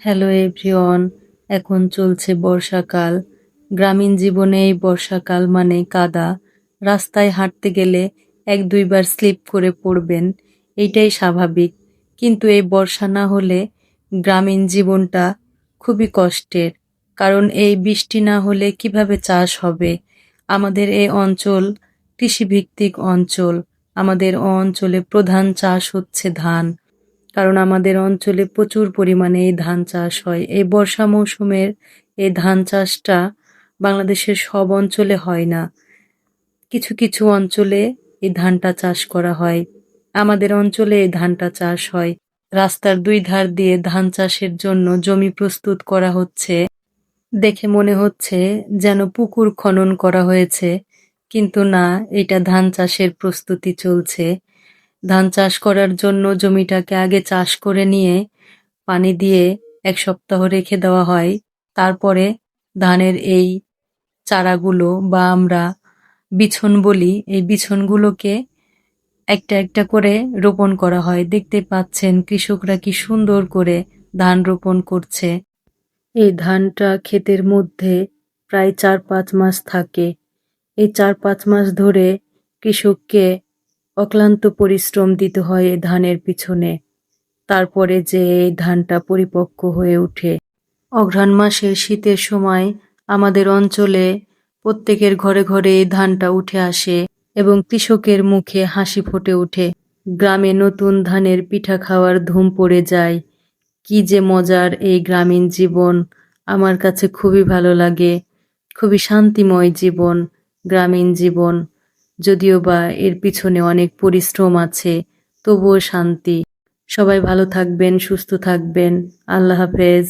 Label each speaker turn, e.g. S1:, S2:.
S1: Hello everyone, এখন চলছে বর্ষাকাল। গ্রামীণ জীবনে এই বর্ষাকাল মানে কাদা। রাস্তায় হাঁটতে গেলে এক দুইবার স্লিপ করে পড়বেন, এইটাই স্বাভাবিক। কিন্তু এই বর্ষা না হলে গ্রামীণ জীবনটা খুবই কষ্টের। কারণ এই বৃষ্টি না হলে কিভাবে চাষ হবে? আমাদের এই অঞ্চল কৃষিভিত্তিক অঞ্চল। আমাদের অঞ্চলে প্রধান চাষ হচ্ছে ধান। কারণ আমাদের অঞ্চলে প্রচুর পরিমাণে এই ধান চাষ হয়। এই বর্ষা মৌসুমের এই ধান চাষটা বাংলাদেশের সব অঞ্চলে হয় না। কিছু কিছু অঞ্চলে এই ধানটা চাষ করা হয়। আমাদের অঞ্চলে এই ধানটা চাষ হয়। রাস্তার দুই ধার দিয়ে ধান চাষের জন্য জমি প্রস্তুত করা হচ্ছে। দেখে মনে হচ্ছে যেন পুকুর খনন করা হয়েছে, কিন্তু না, এটা ধান চাষের প্রস্তুতি চলছে। ধান চাষ করার জন্য জমিটাকে আগে চাষ করে নিয়ে পানি দিয়ে 1 সপ্তাহ রেখে দেওয়া হয়। তারপরে ধানের এই চারাগুলো বা আমরা বিছন বলি, এই বিছনগুলোকে একটা একটা করে রোপণ করা হয়। দেখতে পাচ্ছেন কৃষকরা কি সুন্দর করে ধান রোপণ করছে। এই ধানটা ক্ষেতের মধ্যে প্রায় 4-5 মাস থাকে। এই 4-5 মাস ধরে কৃষককে অক্লান্ত পরিশ্রম দিতে হয় এই ধানের পিছনে। তারপরে যে এই ধানটা পরিপক্ক হয়ে ওঠে। অঘ্রাণ মাসের শীতের সময় আমাদের অঞ্চলে প্রত্যেকের ঘরে ঘরে এই ধানটা উঠে আসে এবং কৃষকের মুখে হাসি ফুটে ওঠে। গ্রামে নতুন ধানের পিঠা খাওয়ার ধুম পড়ে যায়। কি যে মজার এই গ্রামীণ জীবন! আমার কাছে খুবই ভালো লাগে। খুবই শান্তিময় জীবন, গ্রামীণ জীবন। যদিও বা এর পিছনে অনেক পরিশ্রম আছে, তবুও শান্তি। সবাই ভালো থাকবেন, সুস্থ থাকবেন। আল্লাহ হাফেজ।